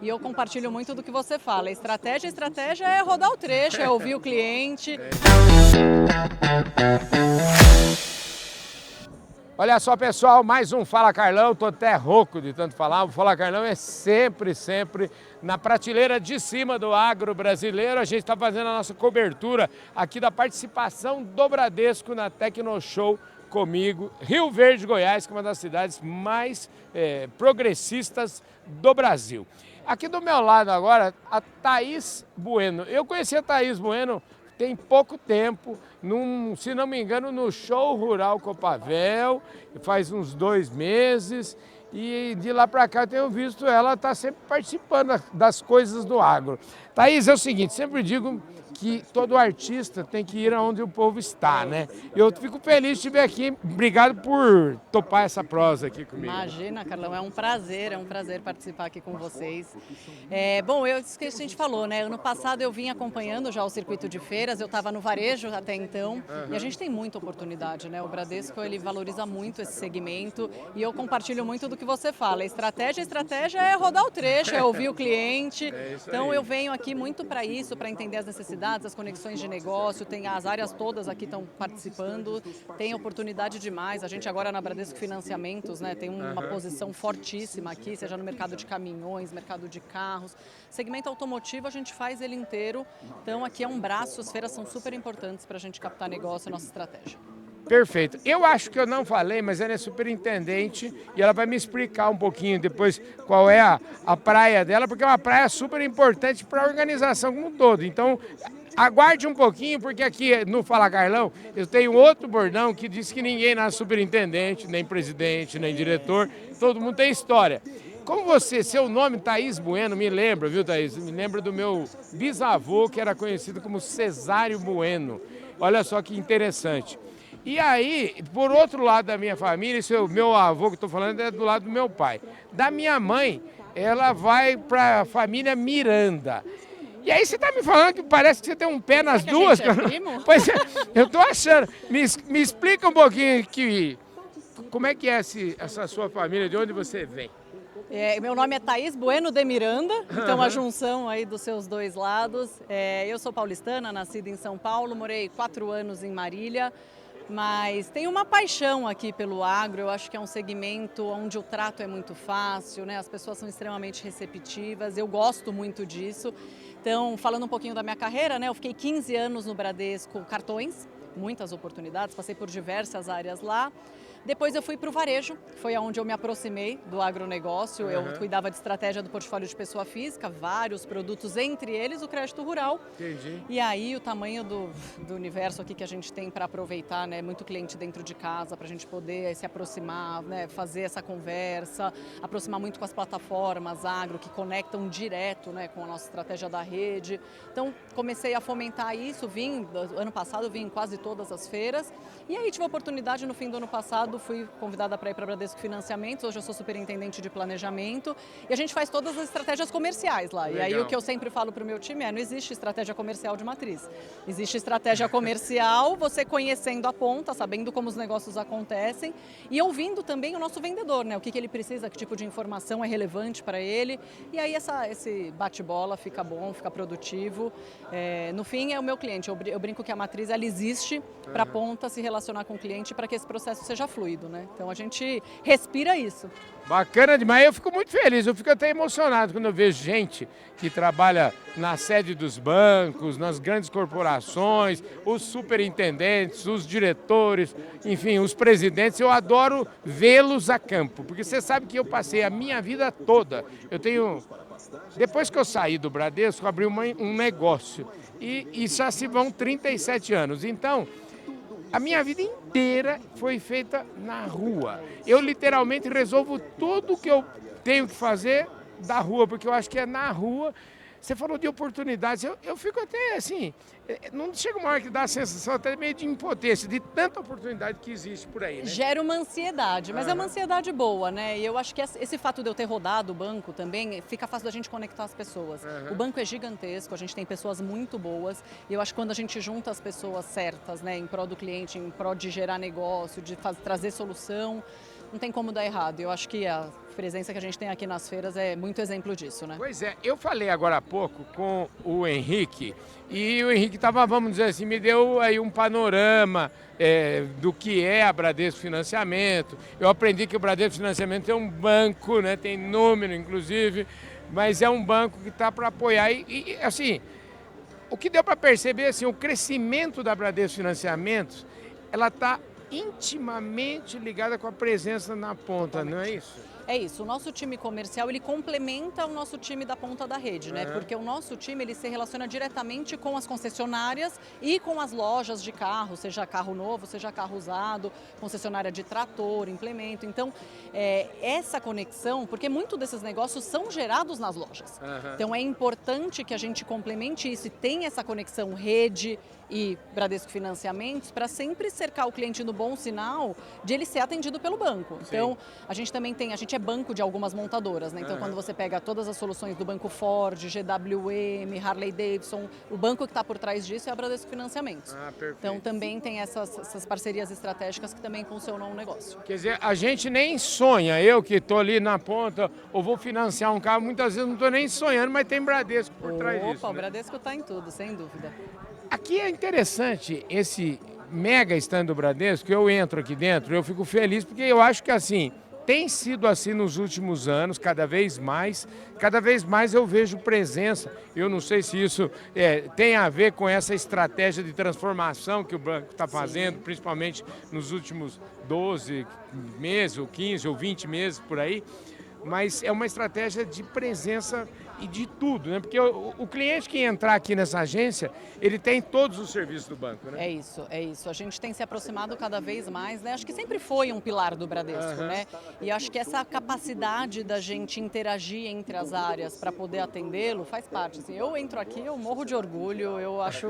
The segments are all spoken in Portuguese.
e eu compartilho muito do que você fala. Estratégia é rodar o trecho, é ouvir o cliente. Olha só, pessoal, mais um Fala Carlão, tô até rouco de tanto falar. O Fala Carlão é sempre na prateleira de cima do agro brasileiro. A gente está fazendo a nossa cobertura aqui da participação do Bradesco na Tecnoshow comigo, Rio Verde, Goiás, que é uma das cidades mais progressistas do Brasil. Aqui do meu lado agora, a Thaís Bueno. Eu conheci a Thaís Bueno tem pouco tempo, se não me engano, no Show Rural Copavel, faz uns 2 meses, e de lá para cá eu tenho visto ela estar sempre participando das coisas do agro. Thaís, é o seguinte, sempre digo que todo artista tem que ir aonde o povo está, né? Eu fico feliz de te ver aqui, obrigado por topar essa prosa aqui comigo. Imagina, Carlão, é um prazer participar aqui com vocês. Bom, isso que a gente falou, né? Ano passado eu vim acompanhando já o circuito de feiras, eu estava no varejo até então, e a gente tem muita oportunidade, né? O Bradesco, ele valoriza muito esse segmento e eu compartilho muito do que você fala. Estratégia é rodar o trecho, é ouvir o cliente. Então eu venho aqui muito para isso, para entender as necessidades, as conexões de negócio, tem as áreas todas aqui estão participando, tem oportunidade demais. A gente agora na Bradesco Financiamentos, né, tem uma posição fortíssima aqui, seja no mercado de caminhões, mercado de carros. Segmento automotivo a gente faz ele inteiro, então aqui é um braço, as feiras são super importantes para a gente captar negócio e nossa estratégia. Perfeito. Eu acho que eu não falei, mas ela é superintendente e ela vai me explicar um pouquinho depois qual é a praia dela, porque é uma praia super importante para a organização como um todo. Então, aguarde um pouquinho, porque aqui no Fala Carlão eu tenho outro bordão que diz que ninguém nasce superintendente, nem presidente, nem diretor, todo mundo tem história. Como você, seu nome Thaís Bueno, me lembra, viu, Thaís? Me lembra do meu bisavô, que era conhecido como Cesário Bueno. Olha só que interessante. E aí, por outro lado da minha família, esse meu avô que estou falando é do lado do meu pai. Da minha mãe, ela vai para a família Miranda. E aí você está me falando que parece que você tem um pé nas duas. A gente é primo? Pois é, eu estou achando. Me explica um pouquinho como é que é essa sua família, de onde você vem? Meu nome é Thaís Bueno de Miranda, então a junção aí dos seus dois lados. Eu sou paulistana, nascida em São Paulo, morei 4 anos em Marília. Mas tenho uma paixão aqui pelo agro, eu acho que é um segmento onde o trato é muito fácil, né? As pessoas são extremamente receptivas, eu gosto muito disso. Então, falando um pouquinho da minha carreira, né? Eu fiquei 15 anos no Bradesco Cartões, muitas oportunidades, passei por diversas áreas lá. Depois eu fui para o varejo, foi onde eu me aproximei do agronegócio, eu cuidava de estratégia do portfólio de pessoa física, vários produtos, entre eles o crédito rural. Entendi. E aí o tamanho do universo aqui que a gente tem para aproveitar, né, muito cliente dentro de casa, para a gente poder se aproximar, né, fazer essa conversa, aproximar muito com as plataformas agro que conectam direto, né, com a nossa estratégia da rede. Então comecei a fomentar isso, ano passado eu vim em quase todas as feiras, e aí tive a oportunidade no fim do ano passado, fui convidada para ir para Bradesco Financiamentos, hoje eu sou superintendente de planejamento e a gente faz todas as estratégias comerciais lá. Legal. E aí o que eu sempre falo para o meu time não existe estratégia comercial de matriz. Existe estratégia comercial, você conhecendo a ponta, sabendo como os negócios acontecem e ouvindo também o nosso vendedor, né? O que ele precisa, que tipo de informação é relevante para ele. E aí esse bate-bola fica bom, fica produtivo. No fim é o meu cliente, eu brinco que a matriz ela existe para a ponta se relacionar com o cliente para que esse processo seja fluido, né? Então a gente respira isso. Bacana demais, eu fico muito feliz, eu fico até emocionado quando eu vejo gente que trabalha na sede dos bancos, nas grandes corporações, os superintendentes, os diretores, enfim, os presidentes. Eu adoro vê-los a campo, porque você sabe que eu passei a minha vida toda. Depois que eu saí do Bradesco, abri um negócio e já se vão 37 anos. Então, a minha vida inteira foi feita na rua. Eu literalmente resolvo tudo que eu tenho que fazer da rua, porque eu acho que é na rua. Você falou de oportunidades, eu fico até assim, não chega uma hora que dá a sensação até meio de impotência, de tanta oportunidade que existe por aí, né? Gera uma ansiedade, mas é uma ansiedade boa, né? E eu acho que esse fato de eu ter rodado o banco também, fica fácil da gente conectar as pessoas. O banco é gigantesco, a gente tem pessoas muito boas, e eu acho que quando a gente junta as pessoas certas, né, em prol do cliente, em prol de gerar negócio, de trazer solução, não tem como dar errado. Eu acho que a presença que a gente tem aqui nas feiras é muito exemplo disso, né? Pois é, eu falei agora há pouco com o Henrique e o Henrique estava, vamos dizer assim, me deu aí um panorama do que é a Bradesco Financiamento. Eu aprendi que o Bradesco Financiamento é um banco, né, tem número inclusive, mas é um banco que está para apoiar e assim, o que deu para perceber, assim, o crescimento da Bradesco Financiamentos, ela está intimamente ligada com a presença na ponta, não é isso? É isso, o nosso time comercial ele complementa o nosso time da ponta da rede, né? Porque o nosso time ele se relaciona diretamente com as concessionárias e com as lojas de carro, seja carro novo, seja carro usado, concessionária de trator, implemento. Então, essa conexão, porque muitos desses negócios são gerados nas lojas. Então, é importante que a gente complemente isso e tenha essa conexão rede e Bradesco Financiamentos para sempre cercar o cliente no bom sinal de ele ser atendido pelo banco. Sim. Então, a gente também tem, a gente é banco de algumas montadoras, né? Então, quando você pega todas as soluções do Banco Ford, GWM, Harley Davidson, o banco que está por trás disso é a Bradesco Financiamentos. Então, também tem essas parcerias estratégicas que também funcionam no negócio. Quer dizer, a gente nem sonha, eu que estou ali na ponta, ou vou financiar um carro, muitas vezes não estou nem sonhando, mas tem Bradesco por trás disso. Opa, o Bradesco está em tudo, sem dúvida. Aqui é interessante esse mega stand do Bradesco, eu entro aqui dentro, eu fico feliz porque eu acho que assim, tem sido assim nos últimos anos, cada vez mais eu vejo presença. Eu não sei se isso tem a ver com essa estratégia de transformação que o banco está fazendo, sim, principalmente nos últimos 12 meses, ou 15 ou 20 meses por aí, mas é uma estratégia de presença e de tudo, né? Porque o cliente que entrar aqui nessa agência, ele tem todos os serviços do banco, né? É isso. A gente tem se aproximado cada vez mais, né? Acho que sempre foi um pilar do Bradesco, né? E acho que essa capacidade da gente interagir entre as áreas para poder atendê-lo faz parte. Assim, eu entro aqui, eu morro de orgulho, eu acho...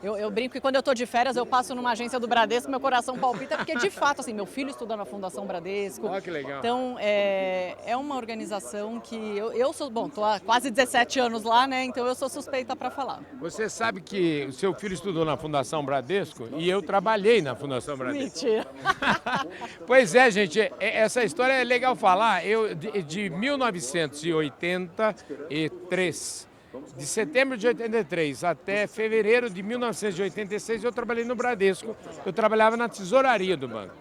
Eu brinco que quando eu estou de férias, eu passo numa agência do Bradesco, meu coração palpita, porque de fato, assim, meu filho estuda na Fundação Bradesco. Olha que legal. Então, é uma organização que eu sou... Bom, estou há quase 17 anos lá, né? Então eu sou suspeita para falar. Você sabe que o seu filho estudou na Fundação Bradesco e eu trabalhei na Fundação Bradesco. Mentira. Pois é, gente, essa história é legal falar. Eu, de 1983, de setembro de 83 até fevereiro de 1986, eu trabalhei no Bradesco. Eu trabalhava na tesouraria do banco.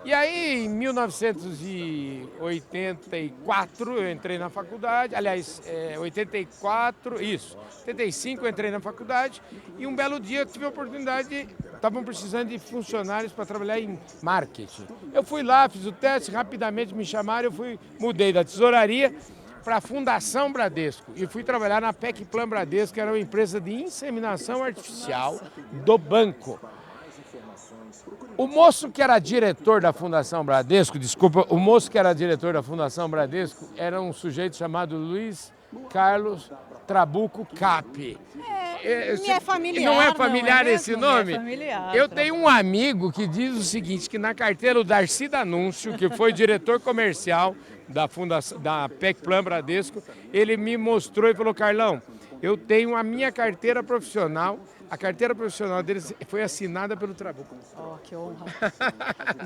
E aí, em 1984, eu entrei na faculdade, aliás, 85 eu entrei na faculdade, e um belo dia eu tive a oportunidade, estavam precisando de funcionários para trabalhar em marketing. Eu fui lá, fiz o teste, rapidamente me chamaram, mudei da tesouraria para a Fundação Bradesco e fui trabalhar na Pecplan Bradesco, que era uma empresa de inseminação artificial do banco. O moço que era diretor da Fundação Bradesco, o moço que era diretor da Fundação Bradesco era um sujeito chamado Luiz Carlos Trabuco Cap. Me é familiar. Não é familiar esse nome? É familiar. Eu tenho um amigo que diz o seguinte, que na carteira o Darcy D'Annunzio, que foi diretor comercial da Pecplan Bradesco, ele me mostrou e falou, Carlão, eu tenho a minha carteira profissional. A carteira profissional deles foi assinada pelo Trabuco. Oh, que honra.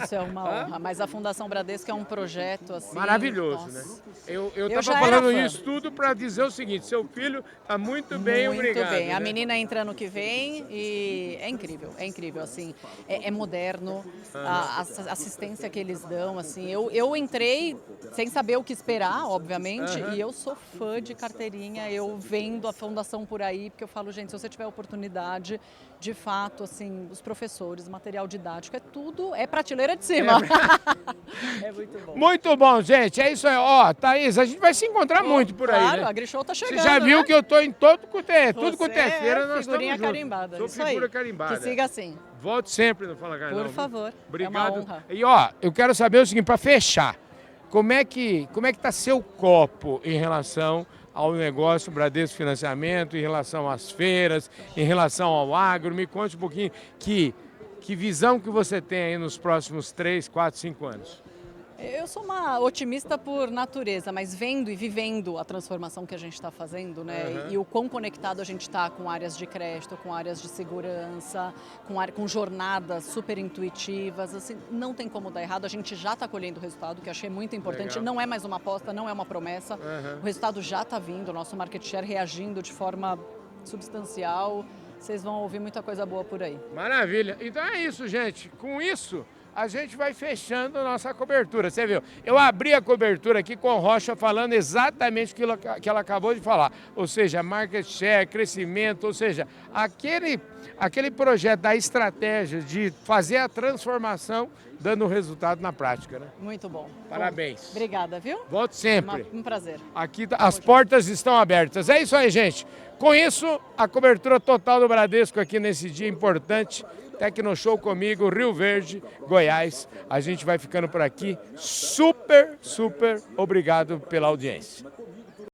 Isso é uma honra. Mas a Fundação Bradesco é um projeto assim... Maravilhoso, nossa, né? Eu estava falando isso tudo para dizer o seguinte, seu filho está muito bem, obrigado. Muito bem. Né? A menina entra ano que vem e é incrível, assim. É moderno, a assistência que eles dão, assim. Eu entrei sem saber o que esperar, obviamente, e eu sou fã de carteirinha, eu vendo a fundação por aí, porque eu falo, gente, se você tiver oportunidade, de fato, assim, os professores, material didático, é prateleira de cima. É muito bom. Muito bom, gente. É isso aí. Ó, Thaís, a gente vai se encontrar muito por aí, claro, né? A Grishow tá chegando, Você já viu, né? Que eu tô em tudo quanto é feira, nós estamos figurinha carimbada. Sou figura carimbada. Que siga assim. Volte sempre no Fala Carlão. Por favor. Obrigado. É uma honra. E ó, eu quero saber o seguinte, para fechar, como é que tá seu copo em relação ao negócio Bradesco Financiamento, em relação às feiras, em relação ao agro? Me conte um pouquinho que visão que você tem aí nos próximos 3, 4, 5 anos. Eu sou uma otimista por natureza, mas vendo e vivendo a transformação que a gente está fazendo, né? E o quão conectado a gente está com áreas de crédito, com áreas de segurança, com jornadas super intuitivas, assim, não tem como dar errado. A gente já está colhendo o resultado, que eu achei muito importante. Legal. Não é mais uma aposta, não é uma promessa. O resultado já está vindo, o nosso market share reagindo de forma substancial. Vocês vão ouvir muita coisa boa por aí. Maravilha. Então é isso, gente. Com isso, a gente vai fechando a nossa cobertura. Você viu? Eu abri a cobertura aqui com o Rocha falando exatamente o que ela acabou de falar. Ou seja, market share, crescimento, ou seja, aquele projeto da estratégia de fazer a transformação dando resultado na prática, né? Muito bom. Parabéns. Bom, obrigada, viu? Volte sempre. Um prazer. Aqui as portas estão abertas. É isso aí, gente. Com isso, a cobertura total do Bradesco aqui nesse dia importante. Tecnoshow comigo, Rio Verde, Goiás. A gente vai ficando por aqui. Super obrigado pela audiência.